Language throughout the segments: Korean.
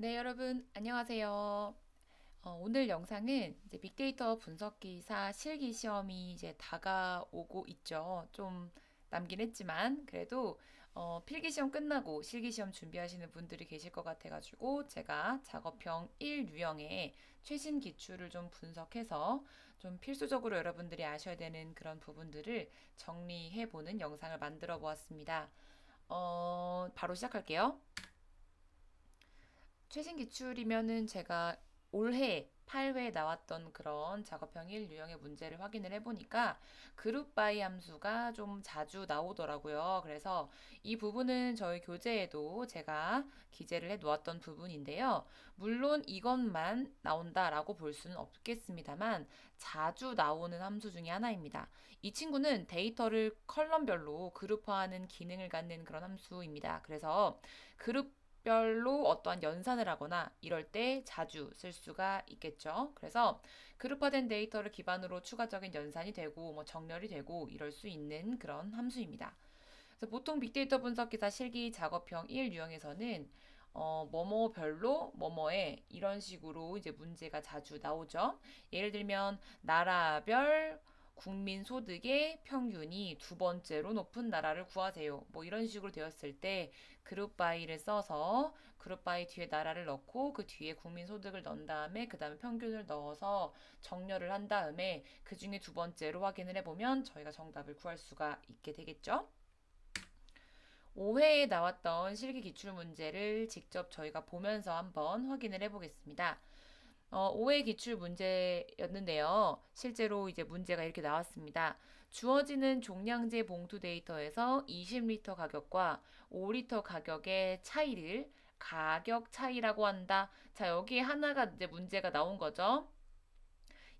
네, 여러분, 안녕하세요. 오늘 영상은 이제 빅데이터 분석기사 실기 시험이 이제 다가오고 있죠. 좀 남긴 했지만, 그래도 필기 시험 끝나고 실기 시험 준비하시는 분들이 계실 것 같아가지고, 제가 작업형 1 유형의 최신 기출을 좀 분석해서 좀 필수적으로 여러분들이 아셔야 되는 그런 부분들을 정리해보는 영상을 만들어 보았습니다. 바로 시작할게요. 최신 기출이면은 제가 올해 8회 나왔던 그런 작업형 1 유형의 문제를 확인을 해보니까 그룹 바이 함수가 좀 자주 나오더라고요. 그래서 이 부분은 저희 교재에도 제가 기재를 해 놓았던 부분인데요. 물론 이것만 나온다라고 볼 수는 없겠습니다만 자주 나오는 함수 중에 하나입니다. 이 친구는 데이터를 컬럼별로 그룹화하는 기능을 갖는 그런 함수입니다. 그래서 그룹 별로 어떠한 연산을 하거나 이럴 때 자주 쓸 수가 있겠죠. 그래서 그룹화된 데이터를 기반으로 추가적인 연산이 되고 정렬이 되고 이럴 수 있는 그런 함수입니다. 그래서 보통 빅데이터 분석 기사 실기 작업형 1 유형에서는 뭐뭐별로 뭐뭐에 이런 식으로 이제 문제가 자주 나오죠. 예를 들면 나라별 국민 소득의 평균이 두 번째로 높은 나라를 구하세요. 뭐 이런 식으로 되었을 때 그룹 바이를 써서 그룹 바이 뒤에 나라를 넣고 그 뒤에 국민 소득을 넣은 다음에 그 다음에 평균을 넣어서 정렬을 한 다음에 그 중에 두 번째로 확인을 해보면 저희가 정답을 구할 수가 있게 되겠죠. 5회에 나왔던 실기 기출 문제를 직접 저희가 보면서 한번 확인을 해보겠습니다. 5회 기출 문제였는데요. 실제로 이제 문제가 이렇게 나왔습니다. 주어지는 종량제 봉투 데이터에서 20리터 가격과 5리터 가격의 차이를 가격 차이라고 한다. 자, 여기에 하나가 이제 문제가 나온 거죠.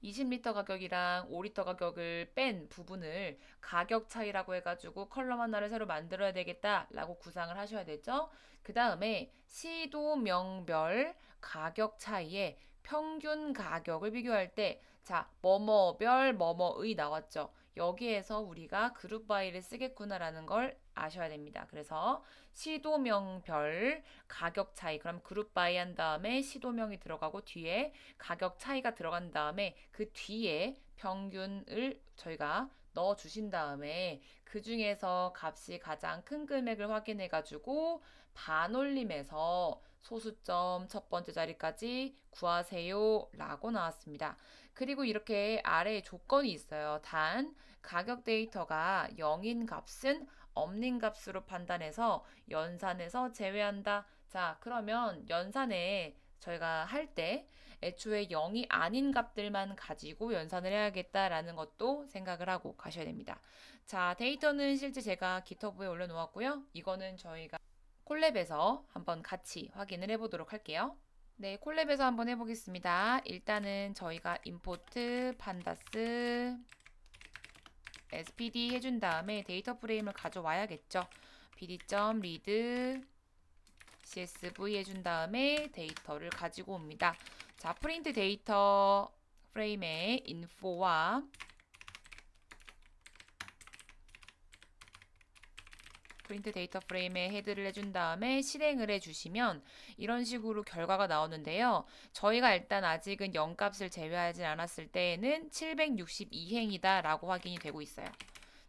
20리터 가격이랑 5리터 가격을 뺀 부분을 가격 차이라고 해가지고 컬럼 하나를 새로 만들어야 되겠다라고 구상을 하셔야 되죠. 그 다음에 시도명별 가격 차이에 평균 가격을 비교할 때, 자, 뭐뭐별 뭐뭐의 나왔죠. 여기에서 우리가 그룹 바이를 쓰겠구나라는 걸 아셔야 됩니다. 그래서 시도명별 가격 차이, 그럼 그룹 바이 한 다음에 시도명이 들어가고 뒤에 가격 차이가 들어간 다음에 그 뒤에 평균을 저희가 넣어 주신 다음에 그 중에서 값이 가장 큰 금액을 확인해 가지고 반올림해서 소수점 첫 번째 자리까지 구하세요 라고 나왔습니다. 그리고 이렇게 아래에 조건이 있어요. 단 가격 데이터가 0인 값은 없는 값으로 판단해서 연산에서 제외한다. 자, 그러면 연산에 저희가 할 때 애초에 0이 아닌 값들만 가지고 연산을 해야겠다라는 것도 생각을 하고 가셔야 됩니다. 자, 데이터는 실제 제가 기터브에 올려놓았고요. 이거는 저희가 콜랩에서 한번 같이 확인을 해보도록 할게요. 네, 콜랩에서 한번 해보겠습니다. 일단은 저희가 임포트 판다스 spd 해준 다음에 데이터 프레임을 가져와야겠죠. bd.read csv 해준 다음에 데이터를 가지고 옵니다. 자, 프린트 데이터 프레임의 info와 프린트 데이터 프레임에 헤드를 해준 다음에 실행을 해주시면 이런 식으로 결과가 나오는데요. 저희가 일단 아직은 0값을 제외하지 않았을 때에는 762행이다 라고 확인이 되고 있어요.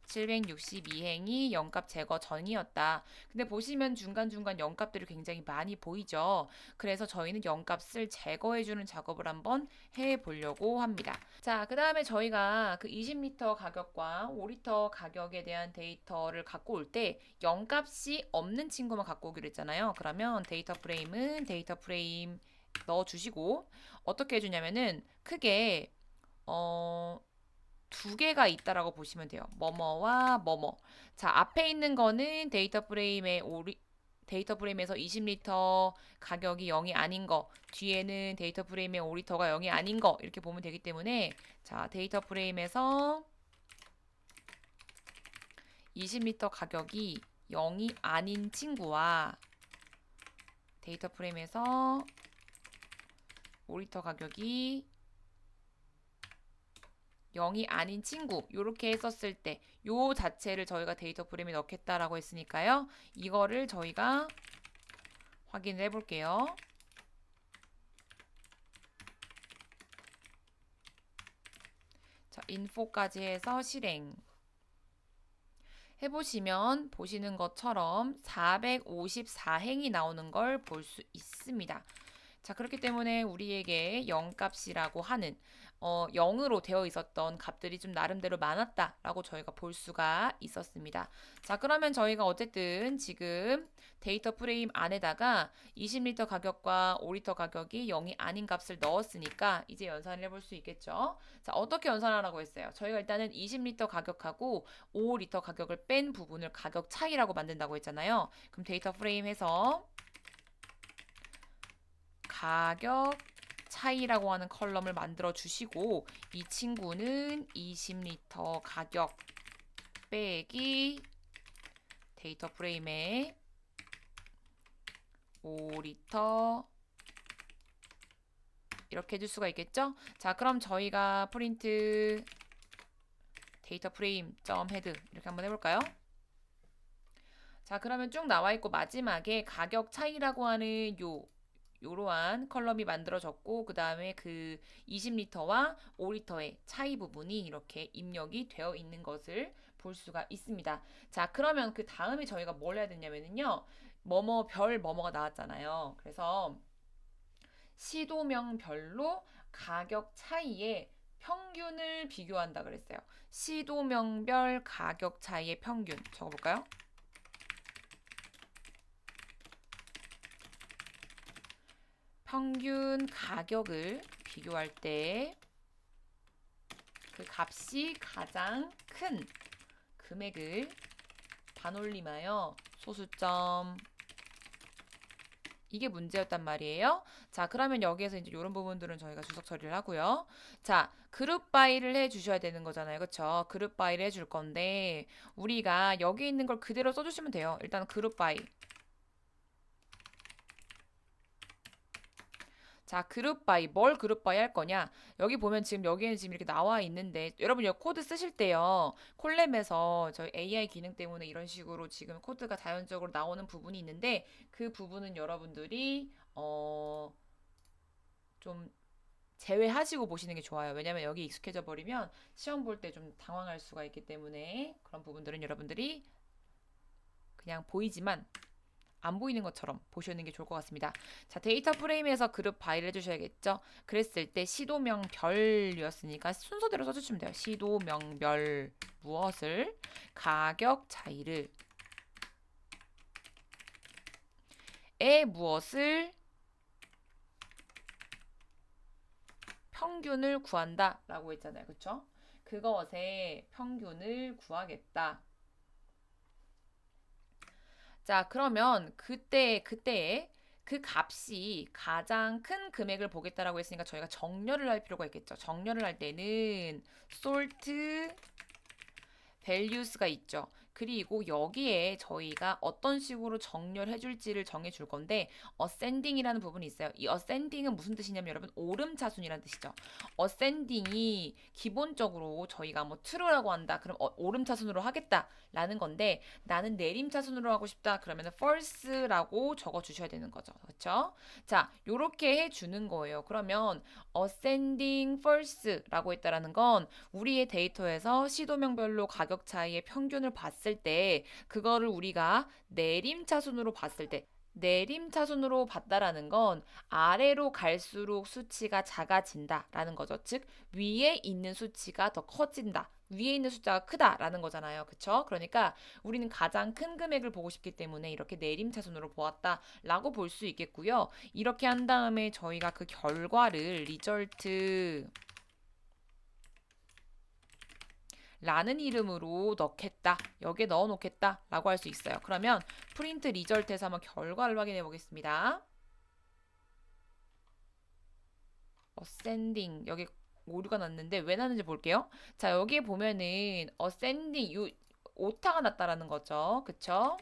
762행이 0값 제거 전이었다. 근데 보시면 중간중간 0값들이 굉장히 많이 보이죠. 그래서 저희는 0값을 제거해주는 작업을 한번 해보려고 합니다. 자, 그 다음에 저희가 그 20리터 가격과 5리터 가격에 대한 데이터를 갖고 올 때 0값이 없는 친구만 갖고 오기로 했잖아요. 그러면 데이터 프레임은 데이터 프레임 넣어주시고 어떻게 해주냐면은 크게 두 개가 있다라고 보시면 돼요. 뭐뭐와 뭐뭐. 자, 앞에 있는 거는 데이터 프레임에서 20리터 가격이 0이 아닌 거, 뒤에는 데이터 프레임의 5리터가 0이 아닌 거 이렇게 보면 되기 때문에 자, 데이터 프레임에서 20리터 가격이 0이 아닌 친구와 데이터 프레임에서 5리터 가격이 0이 아닌 친구 이렇게 했었을 때 요 자체를 저희가 데이터 프레임에 넣겠다라고 했으니까요. 이거를 저희가 확인을 해볼게요. 자, info까지 해서 실행. 해보시면 보시는 것처럼 454행이 나오는 걸 볼 수 있습니다. 자, 그렇기 때문에 우리에게 0값이라고 하는 0으로 되어 있었던 값들이 좀 나름대로 많았다라고 저희가 볼 수가 있었습니다. 자, 그러면 저희가 어쨌든 지금 데이터 프레임 안에다가 20리터 가격과 5리터 가격이 0이 아닌 값을 넣었으니까 이제 연산을 해볼 수 있겠죠. 자, 어떻게 연산하라고 했어요? 저희가 일단은 20리터 가격하고 5리터 가격을 뺀 부분을 가격 차이라고 만든다고 했잖아요. 그럼 데이터 프레임에서 가격 차이라고 하는 컬럼을 만들어 주시고 이 친구는 20리터 가격 빼기 데이터 프레임에 5리터 이렇게 해줄 수가 있겠죠? 자, 그럼 저희가 프린트 데이터 프레임 점 헤드 이렇게 한번 해볼까요? 자, 그러면 쭉 나와 있고 마지막에 가격 차이라고 하는 요러한 컬럼이 만들어졌고 그 다음에 그 20리터와 5리터의 차이 부분이 이렇게 입력이 되어 있는 것을 볼 수가 있습니다. 자, 그러면 그 다음에 저희가 뭘 해야 되냐면요. 뭐뭐 별 뭐뭐가 나왔잖아요. 그래서 시도명별로 가격 차이의 평균을 비교한다 그랬어요. 시도명별 가격 차이의 평균 적어볼까요? 평균 가격을 비교할 때 그 값이 가장 큰 금액을 반올림하여 소수점 이게 문제였단 말이에요. 자, 그러면 여기에서 이제 이런 부분들은 저희가 주석 처리를 하고요. 자, 그룹 바이를 해 주셔야 되는 거잖아요. 그쵸? 그룹 바이를 해줄 건데 우리가 여기 있는 걸 그대로 써주시면 돼요. 일단 그룹 바이. 자, 그룹 바이. 뭘 그룹 바이 할 거냐? 여기 보면 지금 여기에는 지금 이렇게 나와 있는데 여러분 여기 코드 쓰실 때요. 콜랩에서 저희 AI 기능 때문에 이런 식으로 지금 코드가 자연적으로 나오는 부분이 있는데 그 부분은 여러분들이 좀 제외하시고 보시는 게 좋아요. 왜냐면 여기 익숙해져 버리면 시험 볼 때 좀 당황할 수가 있기 때문에 그런 부분들은 여러분들이 그냥 보이지만 안 보이는 것처럼 보시는 게 좋을 것 같습니다. 자, 데이터 프레임에서 그룹 바이를 해주셔야겠죠. 그랬을 때 시도명별이었으니까 순서대로 써주시면 돼요. 시도명별 무엇을 가격 차이를 무엇을 평균을 구한다 라고 했잖아요. 그쵸? 그것의 평균을 구하겠다. 자, 그러면 그때에 그 값이 가장 큰 금액을 보겠다라고 했으니까 저희가 정렬을 할 필요가 있겠죠. 정렬을 할 때는 sort values가 있죠. 그리고 여기에 저희가 어떤 식으로 정렬해 줄지를 정해 줄 건데 ascending이라는 부분이 있어요. 이 ascending은 무슨 뜻이냐면 여러분 오름차순이라는 뜻이죠. ascending이 기본적으로 저희가 뭐 true라고 한다. 그럼 오름차순으로 하겠다라는 건데 나는 내림차순으로 하고 싶다. 그러면 false라고 적어 주셔야 되는 거죠. 그렇죠? 자, 요렇게 해 주는 거예요. 그러면 ascending false라고 했다라는 건 우리의 데이터에서 시도명별로 가격 차이의 평균을 봤을 때 그거를 우리가 내림차순으로 봤을 때 내림차순으로 봤다라는 건 아래로 갈수록 수치가 작아진다라는 거죠. 즉 위에 있는 수치가 더 커진다. 위에 있는 숫자가 크다라는 거잖아요. 그쵸? 그러니까 우리는 가장 큰 금액을 보고 싶기 때문에 이렇게 내림차순으로 보았다라고 볼 수 있겠고요. 이렇게 한 다음에 저희가 그 결과를 리절트 라는 이름으로 넣겠다. 여기에 넣어 놓겠다. 라고 할 수 있어요. 그러면 프린트 리절트에서 한번 결과를 확인해 보겠습니다. ascending 여기 오류가 났는데 왜 났는지 볼게요. 자, 여기에 보면은 ascending 오타가 났다라는 거죠. 그쵸?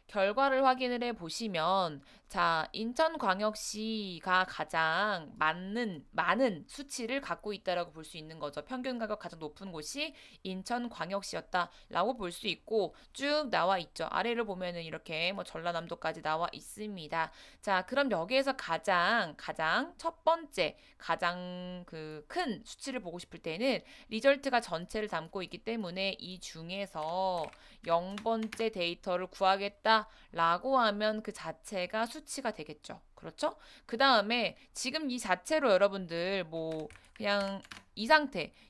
결과를 확인을 해 보시면 자, 인천광역시가 가장 많은 수치를 갖고 있다라고 볼 수 있는 거죠. 평균 가격 가장 높은 곳이 인천광역시였다라고 볼 수 있고 쭉 나와 있죠. 아래를 보면은 이렇게 뭐 전라남도까지 나와 있습니다. 자, 그럼 여기에서 가장 첫 번째 가장 그 큰 수치를 보고 싶을 때는 리절트가 전체를 담고 있기 때문에 이 중에서 0번째 데이터를 구하겠다라고 하면 그 자체가 수치가 되겠죠. 그렇죠? 그 다음에 지금 이 자체로 여러분들 뭐 그냥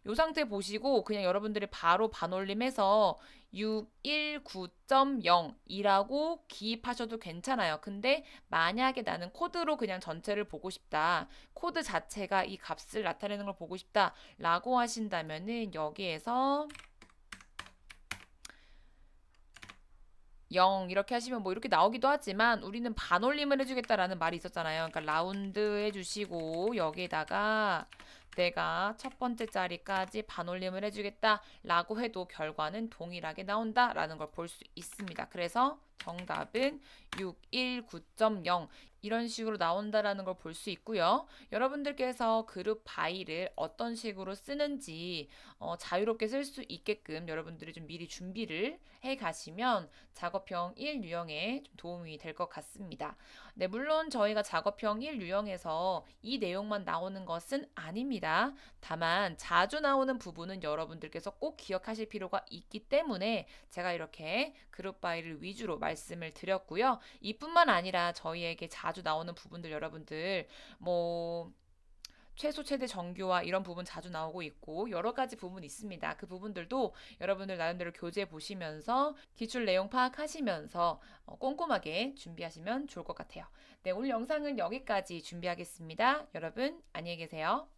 요 상태 보시고 그냥 여러분들이 바로 반올림해서 619.0이라고 기입하셔도 괜찮아요. 근데 만약에 나는 코드로 그냥 전체를 보고 싶다. 코드 자체가 이 값을 나타내는 걸 보고 싶다라고 하신다면은 여기에서 0 이렇게 하시면 뭐 이렇게 나오기도 하지만 우리는 반올림을 해주겠다라는 말이 있었잖아요. 그러니까 라운드 해주시고 여기에다가 내가 첫 번째 자리까지 반올림을 해주겠다라고 해도 결과는 동일하게 나온다라는 걸 볼 수 있습니다. 그래서 정답은 619.0 이런 식으로 나온다라는 걸 볼 수 있고요. 여러분들께서 그룹 바이를 어떤 식으로 쓰는지 자유롭게 쓸 수 있게끔 여러분들이 좀 미리 준비를 해 가시면 작업형 1 유형에 좀 도움이 될 것 같습니다. 네, 물론 저희가 작업형 1 유형에서 이 내용만 나오는 것은 아닙니다. 다만 자주 나오는 부분은 여러분들께서 꼭 기억하실 필요가 있기 때문에 제가 이렇게 그룹 바이를 위주로 말씀을 드렸고요. 이뿐만 아니라 저희에게 자주 나오는 부분들 여러분들 뭐 최소 최대 정규화 이런 부분 자주 나오고 있고 여러 가지 부분이 있습니다. 그 부분들도 여러분들 나름대로 교재 보시면서 기출 내용 파악하시면서 꼼꼼하게 준비하시면 좋을 것 같아요. 네, 오늘 영상은 여기까지 준비하겠습니다. 여러분 안녕히 계세요.